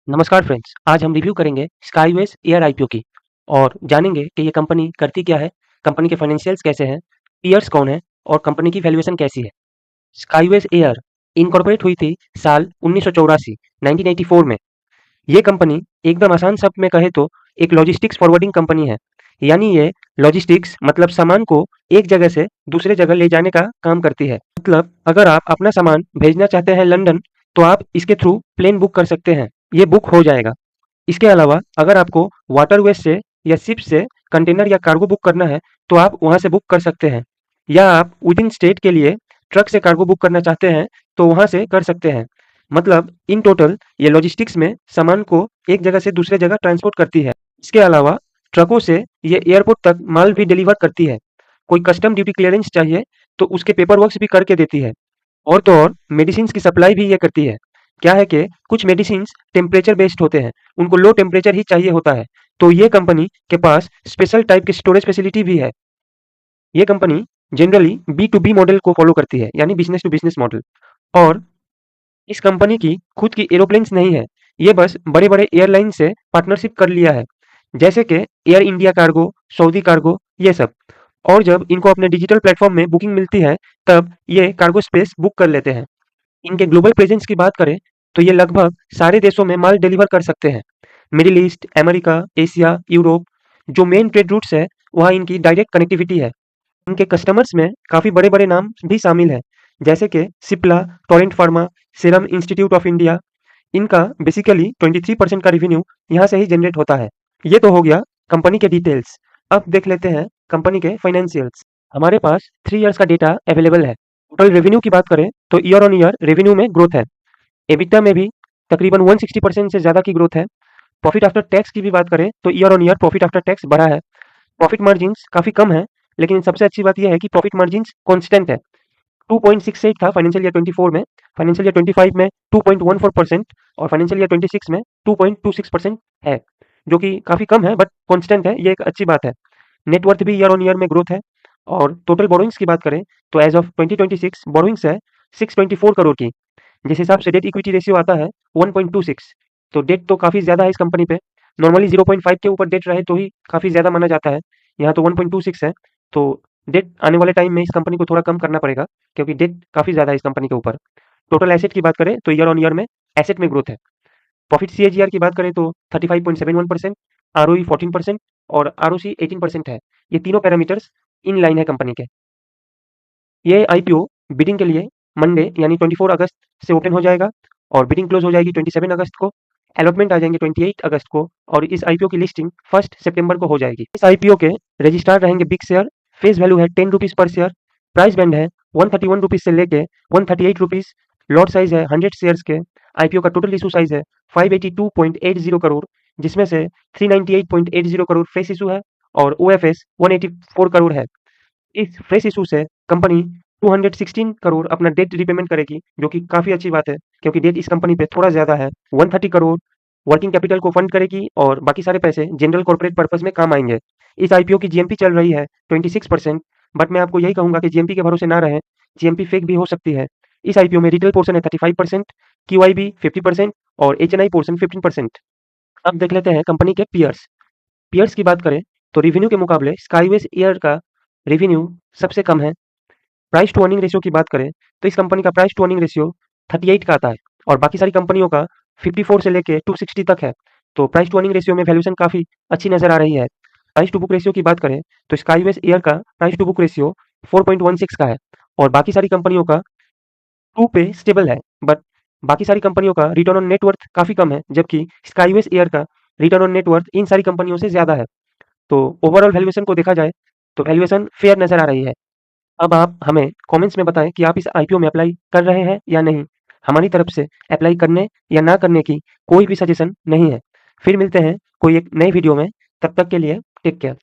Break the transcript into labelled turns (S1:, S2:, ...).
S1: नमस्कार फ्रेंड्स, आज हम रिव्यू करेंगे स्काईवेज एयर आईपीओ की और जानेंगे कि ये कंपनी करती क्या है, कंपनी के फाइनेंशियल्स कैसे हैं, पीयर्स कौन है और कंपनी की वैल्यूएशन कैसी है। स्काईवेज एयर इनकॉर्पोरेट हुई थी साल 1984 1984 में। ये कंपनी एकदम आसान शब्द में कहे तो एक लॉजिस्टिक्स फॉरवर्डिंग कंपनी है। यानी ये लॉजिस्टिक्स मतलब सामान को एक जगह से दूसरे जगह ले जाने का काम करती है। मतलब अगर आप अपना सामान भेजना चाहते हैं लंदन, तो आप इसके थ्रू प्लेन बुक कर सकते हैं, ये बुक हो जाएगा। इसके अलावा अगर आपको वाटरवेज से या शिप से कंटेनर या कार्गो बुक करना है, तो आप वहाँ से बुक कर सकते हैं। या आप विद इन स्टेट के लिए ट्रक से कार्गो बुक करना चाहते हैं, तो वहाँ से कर सकते हैं। मतलब इन टोटल ये लॉजिस्टिक्स में सामान को एक जगह से दूसरे जगह ट्रांसपोर्ट करती है। इसके अलावा ट्रकों से ये एयरपोर्ट तक माल भी डिलीवर करती है। कोई कस्टम ड्यूटी क्लियरेंस चाहिए तो उसके पेपर वर्क्स भी करके देती है। और तो और मेडिसिन की सप्लाई भी ये करती है। क्या है कि कुछ मेडिसिन टेम्परेचर बेस्ड होते हैं, उनको लो टेम्परेचर ही चाहिए होता है, तो ये कंपनी के पास स्पेशल टाइप की स्टोरेज फैसिलिटी भी है। ये company generally B to B model को फॉलो करती है, यानी बिजनेस टू बिजनेस मॉडल। और इस कंपनी की खुद की एरोप्लेन्स नहीं है, ये बस बड़े बड़े एयरलाइन से पार्टनरशिप कर लिया है, जैसे कि air India cargo, Saudi cargo, ये सब। और जब इनको अपने डिजिटल प्लेटफॉर्म में बुकिंग मिलती है, तब ये कार्गो स्पेस बुक कर लेते हैं। इनके ग्लोबल प्रेजेंस की बात करें तो ये लगभग सारे देशों में माल डिलीवर कर सकते हैं। Middle east, America, Asia, Europe, जो मेन ट्रेड रूट्स है, वहाँ इनकी डायरेक्ट कनेक्टिविटी है। इनके कस्टमर्स में काफ़ी बड़े-बड़े नाम भी शामिल हैं, जैसे कि Cipla, Torrent pharma, serum institute of India. इनका बेसिकली 23% का रेवेन्यू यहाँ से ही जनरेट होता है। ये तो हो गया कंपनी के डिटेल्स। अब देख लेते हैं कंपनी के फाइनेंशियल्स। हमारे पास 3 इयर्स का डेटा अवेलेबल है। टोटल रेवेन्यू की बात करें तो ईयर ऑन ईयर रेवेन्यू में ग्रोथ है। एबिटा में भी तकरीबन 160% से ज़्यादा की ग्रोथ है। प्रॉफिट आफ्टर टैक्स की भी बात करें तो year on year profit after tax बढ़ा है। प्रॉफिट मार्जिन्स काफ़ी कम है, लेकिन सबसे अच्छी बात यह है कि प्रॉफिट मार्जिन्स कांस्टेंट है। 2.68 था फाइनेंशियल ईयर 24 में, फाइनेंशियल ईयर 25 में 2.14% और फाइनेंशियल ईयर 26 में 2.26% है, जो कि काफ़ी कम है बट कांस्टेंट है, ये एक अच्छी बात है। नेट वर्थ भी ईयर ऑन ईयर में ग्रोथ है। और टोटल बोरोइंग्स की बात करें तो एज ऑफ 2026 बोरोइंग्स है 624 करोड़ की। जिस हिसाब से डेट इक्विटी रेशियो आता है 1.26, तो डेट तो काफ़ी ज़्यादा है इस कंपनी पे। नॉर्मली 0.5 के ऊपर डेट रहे तो ही काफ़ी ज़्यादा माना जाता है, यहाँ तो 1.26 है। तो डेट आने वाले टाइम में इस कंपनी को थोड़ा कम करना पड़ेगा, क्योंकि डेट काफ़ी ज़्यादा है इस कंपनी के ऊपर। टोटल एसेट की बात करें तो ईयर ऑन ईयर में एसेट में ग्रोथ है। प्रॉफिट सीएजीआर की बात करें तो 35.71%, आरओई 14% और आरओसी 18% है। ये तीनों पैरामीटर्स इन लाइन है कंपनी के। ये आईपीओ बिडिंग के लिए मंडे यानी 24 अगस्त से ओपन हो जाएगा और बिडिंग क्लोज हो जाएगी 27 अगस्त को। अलॉटमेंट आ जाएंगे 28 अगस्त को और इस आईपीओ की लिस्टिंग 1 सितंबर को हो जाएगी। इस आईपीओ के रजिस्ट्रार रहेंगे बिग शेयर। फेस वैल्यू है 10 रुपीज़ पर शेयर। प्राइस बैंड है 131 रुपीज़ से लेके 138 रुपीज़। लॉट साइज है 100 शेयर्स के। आईपीओ का टोटल इशू साइज है 582.80 करोड़, जिसमें से 398.80 करोड़ फ्रेश इशू है और ओएफएस 184 करोड़ है। इस फ्रेश इशू से कंपनी 216 करोड़ अपना डेट रीपेमेंट करेगी, जो कि काफ़ी अच्छी बात है, क्योंकि डेट इस कंपनी पे थोड़ा ज़्यादा है। 130 करोड़ वर्किंग कैपिटल को फंड करेगी और बाकी सारे पैसे जनरल कॉर्पोरेट पर्पस में काम आएंगे। इस आईपीओ की जीएमपी चल रही है 26%, बट मैं आपको यही कहूँगा कि जीएमपी के भरोसे ना रहें, जीएमपी फेक भी हो सकती है। इस आईपीओ में रिटेल पोर्शन है 35%, क्यूआईबी 50% और एचएनआई पोर्शन 15%। अब देख लेते हैं कंपनी के पियर्स। पियर्स की बात करें तो रेवेन्यू के मुकाबले स्काईवेज एयर का रेवेन्यू सबसे कम है। प्राइस टू अर्निंग रेशियो की बात करें तो इस कंपनी का प्राइस टू अर्निंग रेशियो 38 का आता है और बाकी सारी कंपनियों का 54 से लेके 260 तक है। तो प्राइस टू अर्निंग रेशियो में वैल्यूएशन काफ़ी अच्छी नज़र आ रही है। प्राइस टू बुक रेशियो की बात करें तो स्काईवेज एयर का प्राइस टू बुक रेशियो 4.16 का है और बाकी सारी कंपनियों का 2 पे स्टेबल है। बट बाकी सारी कंपनियों का रिटर्न ऑन नेट वर्थ काफ़ी कम है, जबकि स्काईवेज एयर का return on net worth in सारी कंपनियों से ज़्यादा है। तो ओवरऑल वैल्यूएशन को देखा जाए तो वैल्यूएशन फेयर नज़र आ रही है। अब आप हमें कमेंट्स में बताएं कि आप इस आईपीओ में अप्लाई कर रहे हैं या नहीं। हमारी तरफ से अप्लाई करने या ना करने की कोई भी सजेशन नहीं है। फिर मिलते हैं कोई एक नई वीडियो में, तब तक के लिए टेक केयर।